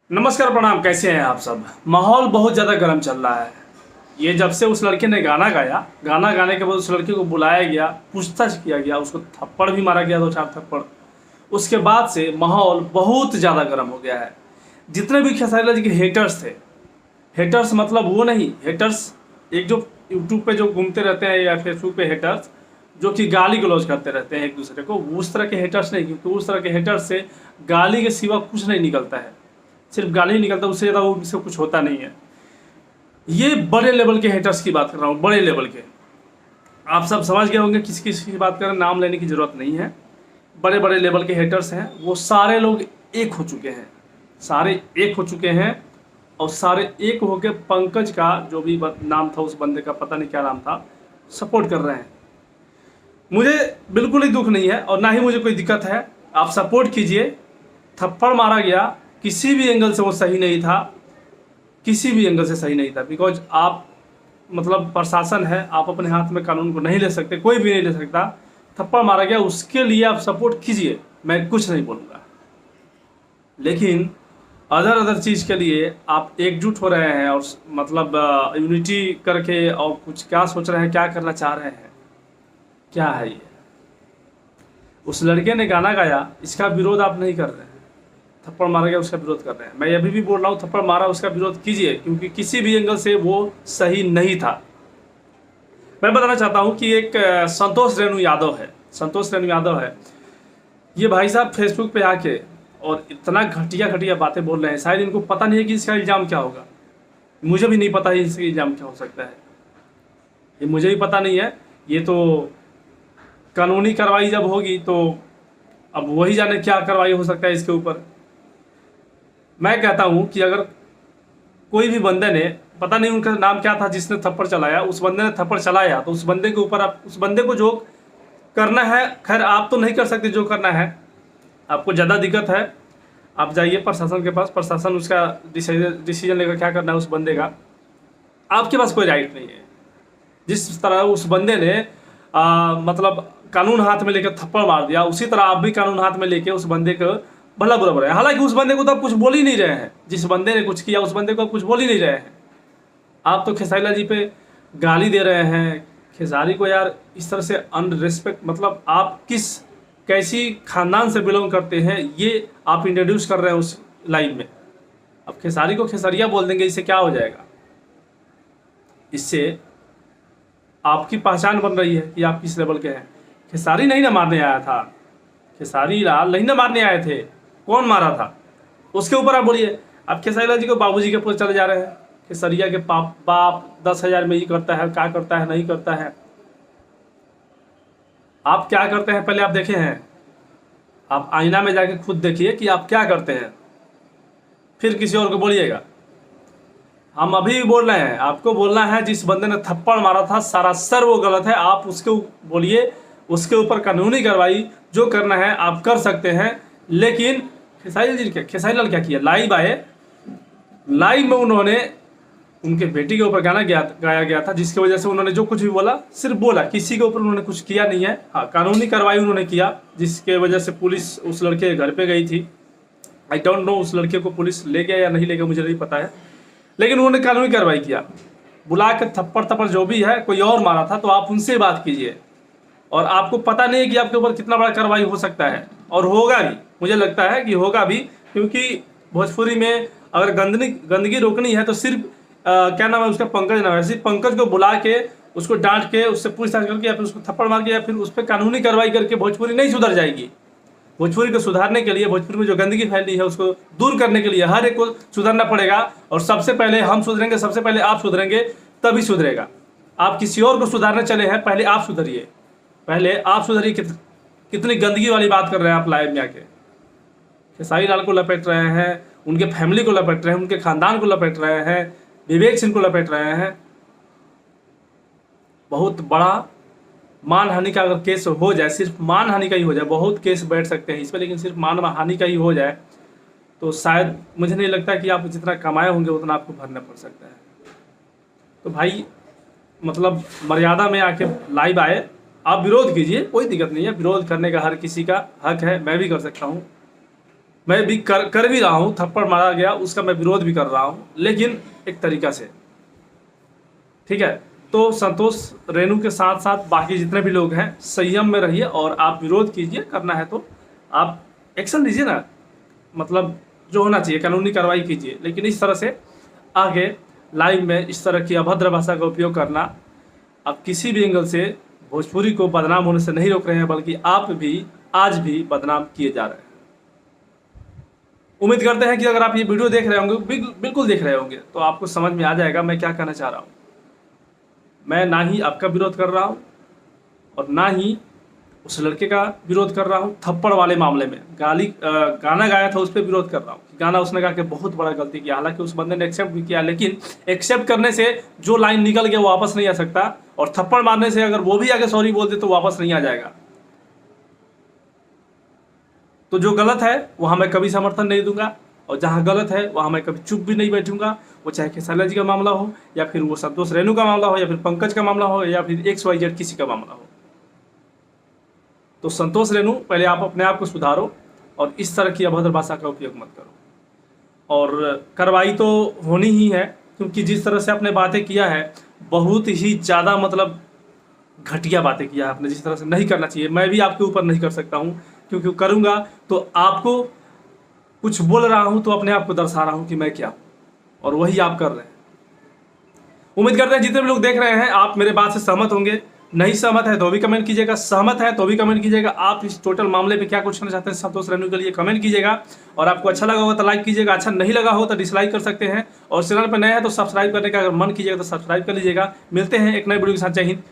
नमस्कार प्रणाम। कैसे हैं आप सब। माहौल बहुत ज़्यादा गर्म चल रहा है। ये जब से उस लड़के ने गाना गाया, गाना गाने के बाद उस लड़के को बुलाया गया, पूछताछ किया गया, उसको थप्पड़ भी मारा गया, 2-4 थप्पड़। उसके बाद से माहौल बहुत ज़्यादा गर्म हो गया है। जितने भी खेसारी लाल जी के हेटर्स थे, हेटर्स मतलब वो नहीं, हेटर्स एक जो यूट्यूब पे जो घूमते रहते हैं या फेसबुक पे हेटर्स जो कि गाली गलौज करते रहते हैं एक दूसरे को, उस तरह के हेटर्स नहीं। क्योंकि उस तरह के हेटर्स से गाली के सिवा कुछ नहीं निकलता है, सिर्फ गाली ही निकलता है, उससे ज़्यादा उससे कुछ होता नहीं है। ये बड़े लेवल के हेटर्स की बात कर रहा हूँ, बड़े लेवल के। आप सब समझ गए होंगे किस किस की बात कर रहे हैं, नाम लेने की ज़रूरत नहीं है। बड़े बड़े लेवल के हेटर्स हैं, वो सारे लोग एक हो चुके हैं, सारे एक हो चुके हैं। और सारे एक होकर पंकज का जो भी नाम था, उस बंदे का पता नहीं क्या नाम था, सपोर्ट कर रहे हैं। मुझे बिल्कुल ही दुख नहीं है और ना ही मुझे कोई दिक्कत है। आप सपोर्ट कीजिए। थप्पड़ मारा गया, किसी भी एंगल से वो सही नहीं था, किसी भी एंगल से सही नहीं था। बिकॉज आप मतलब प्रशासन है, आप अपने हाथ में कानून को नहीं ले सकते, कोई भी नहीं ले सकता। थप्पड़ मारा गया, उसके लिए आप सपोर्ट कीजिए, मैं कुछ नहीं बोलूँगा। लेकिन अदर चीज़ के लिए आप एकजुट हो रहे हैं और मतलब यूनिटी करके और कुछ क्या सोच रहे हैं, क्या करना चाह रहे हैं, क्या है ये। उस लड़के ने गाना गाया, इसका विरोध आप नहीं कर रहे हैं। थप्पड़ मारा गया, उसका विरोध कर रहे हैं। मैं अभी भी बोल रहा हूँ, थप्पड़ मारा, उसका विरोध कीजिए, क्योंकि किसी भी एंगल से वो सही नहीं था। मैं बताना चाहता हूँ कि एक संतोष रेणु यादव है, संतोष रेणु यादव है। ये भाई साहब फेसबुक पे आके और इतना घटिया घटिया बातें बोल रहे हैं। शायद इनको पता नहीं है कि इसका इल्ज़ाम क्या होगा। मुझे भी नहीं पता है इसका इल्ज़ाम क्या हो सकता है, ये मुझे भी पता नहीं है। ये तो कानूनी कार्रवाई जब होगी तो अब वही जाने क्या कार्रवाई हो सकता है इसके ऊपर। मैं कहता हूं कि अगर कोई भी बंदे ने, पता नहीं उनका नाम क्या था जिसने थप्पड़ चलाया, उस बंदे ने थप्पड़ चलाया, तो उस बंदे के ऊपर आप उस बंदे को जो करना है, खैर आप तो नहीं कर सकते जो करना है, आपको ज़्यादा दिक्कत है, आप जाइए प्रशासन के पास, प्रशासन उसका डिसीजन लेकर क्या करना है उस बंदे का। आपके पास कोई राइट नहीं है। जिस तरह उस बंदे ने मतलब कानून हाथ में लेकर थप्पड़ मार दिया, उसी तरह आप भी कानून हाथ में लेके उस बंदे को भला बुरा बुरा। हालांकि उस बंदे को तो आप कुछ बोल ही नहीं रहे हैं, जिस बंदे ने कुछ किया उस बंदे को आप कुछ बोल ही नहीं रहे हैं। आप तो खेसारी लाल जी पे गाली दे रहे हैं। खेसारी को यार इस तरह से अनरिस्पेक्ट, मतलब आप किस कैसी खानदान से बिलोंग करते हैं, ये आप इंट्रोड्यूस कर रहे हैं उस लाइव में। अब खेसारी को खेसारिया बोल देंगे, इससे क्या हो जाएगा। इससे आपकी पहचान बन रही है कि आप किस लेवल के हैं। खेसारी नहीं ना मारने आया था, खेसारी लाल नहीं ना मारने आए थे, कौन मारा था उसके ऊपर आप बोलिए। आप खेसारी लाल जी को बाबूजी के ऊपर चले जा रहे हैं। खेसरिया के बाप 10,000 में ये करता है, क्या करता है, नहीं करता है। आप क्या करते हैं पहले आप देखे हैं? आप आईना में जाके खुद देखिए कि आप क्या करते हैं, फिर किसी और को बोलिएगा। हम अभी भी बोल रहे हैं, आपको बोलना है जिस बंदे ने थप्पड़ मारा था सरासर वो गलत है, आप उसके बोलिए, उसके ऊपर कानूनी कार्रवाई जो करना है आप कर सकते हैं। लेकिन खेसारी लाल क्या किया, लाइव आए, लाइव में उन्होंने उनके बेटी के ऊपर गाना गाया गया था, जिसकी वजह से उन्होंने जो कुछ भी बोला सिर्फ बोला, किसी के ऊपर उन्होंने कुछ किया नहीं है। हाँ, कानूनी कार्रवाई उन्होंने किया, जिसके वजह से पुलिस उस लड़के के घर पे गई थी। आई डोंट नो उस लड़के को पुलिस ले गया या नहीं ले गया, मुझे नहीं पता है, लेकिन उन्होंने कानूनी कार्रवाई किया। बुला के थप्पड़ जो भी है, कोई और मारा था तो आप उनसे बात कीजिए। और आपको पता नहीं है कि आपके ऊपर कितना बड़ा कार्रवाई हो सकता है, और होगा भी, मुझे लगता है कि होगा भी। क्योंकि भोजपुरी में अगर गंदगी रोकनी है तो सिर्फ क्या नाम है उसका, पंकज नाम है, सिर्फ पंकज को बुला के उसको डांट के उससे पूछताछ करके या फिर उसको थप्पड़ मार के या फिर उस पर कानूनी कार्रवाई करके भोजपुरी नहीं सुधर जाएगी। भोजपुरी को सुधारने के लिए, भोजपुरी में जो गंदगी फैली है उसको दूर करने के लिए हर एक को सुधरना पड़ेगा। और सबसे पहले हम सुधरेंगे, सबसे पहले आप सुधरेंगे, तभी सुधरेगा। आप किसी और को सुधारने चले हैं, पहले आप सुधरिए, पहले आप सुधरिए। कितनी गंदगी वाली बात कर रहे हैं आप लाइव में आके। खेसारी लाल को लपेट रहे हैं, उनके फैमिली को लपेट रहे हैं, उनके खानदान को लपेट रहे हैं, विवेक सिंह को लपेट रहे हैं। बहुत बड़ा मानहानि का अगर केस हो जाए, सिर्फ मानहानि का ही हो जाए, बहुत केस बैठ सकते हैं इस पर, लेकिन सिर्फ मानहानि का ही हो जाए तो शायद मुझे नहीं लगता कि आप जितना कमाए होंगे उतना आपको भरना पड़ सकता है। तो भाई मतलब मर्यादा में आके लाइव आए, आप विरोध कीजिए, कोई दिक्कत नहीं है, विरोध करने का हर किसी का हक है, मैं भी कर सकता हूँ। मैं भी कर भी रहा हूँ, थप्पड़ मारा गया उसका मैं विरोध भी कर रहा हूँ, लेकिन एक तरीका से, ठीक है। तो संतोष रेणु के साथ साथ बाकी जितने भी लोग हैं संयम में रहिए और आप विरोध कीजिए, करना है तो आप एक्शन लीजिए ना, मतलब जो होना चाहिए कानूनी कार्रवाई कीजिए। लेकिन इस तरह से आगे लाइव में इस तरह की अभद्र भाषा का उपयोग करना, आप किसी भी एंगल से भोजपुरी को बदनाम होने से नहीं रोक रहे हैं, बल्कि आप भी आज भी बदनाम किए जा रहे हैं। उम्मीद करते हैं कि अगर आप ये वीडियो देख रहे होंगे, बिल्कुल देख रहे होंगे, तो आपको समझ में आ जाएगा मैं क्या कहना चाह रहा हूँ। मैं ना ही आपका विरोध कर रहा हूँ और ना ही उस लड़के का विरोध कर रहा हूँ। थप्पड़ वाले मामले में गाना गाया था उस पर विरोध कर रहा हूँ। गाना उसने गा के बहुत बड़ा गलती किया, हालांकि उस बंदे ने एक्सेप्ट भी किया, लेकिन एक्सेप्ट करने से जो लाइन निकल गया वो वापस नहीं आ सकता, और थप्पड़ मारने से अगर वो भी आगे सॉरी बोल दे तो वापस नहीं आ जाएगा। तो जो गलत है वहाँ मैं कभी समर्थन नहीं दूंगा, और जहाँ गलत है वहाँ मैं कभी चुप भी नहीं बैठूंगा। वो चाहे खेसारी जी का मामला हो, या फिर वो संतोष रेणु का मामला हो, या फिर पंकज का मामला हो, या फिर XYZ किसी का मामला हो। तो संतोष रेणु, पहले आप अपने आप को सुधारो और इस तरह की अभद्र भाषा का उपयोग मत करो। और कार्रवाई तो होनी ही है, क्योंकि जिस तरह से आपने बातें किया है बहुत ही ज़्यादा, मतलब घटिया बातें किया है आपने, जिस तरह से नहीं करना चाहिए। मैं भी आपके ऊपर नहीं कर सकता हूँ, क्योंकि करूँगा तो आपको कुछ बोल रहा हूँ तो अपने आप को दर्शा रहा हूँ कि मैं क्या हूँ, और वही आप कर रहे हैं। उम्मीद करते हैं जितने भी लोग देख रहे हैं आप मेरे बात से सहमत होंगे। नहीं सहमत है तो भी कमेंट कीजिएगा, सहमत है तो भी कमेंट कीजिएगा। आप इस टोटल मामले पे क्या कुछ करना चाहते हैं संतोष रेणु के लिए कमेंट कीजिएगा, और आपको अच्छा लगा होगा तो लाइक कीजिएगा, अच्छा नहीं लगा हो तो डिसलाइक कर सकते हैं, और चैनल पर नए हैं तो सब्सक्राइब करने का अगर मन कीजिएगा तो सब्सक्राइब कर लीजिएगा। मिलते हैं एक नए वीडियो के साथ। जय हिंद,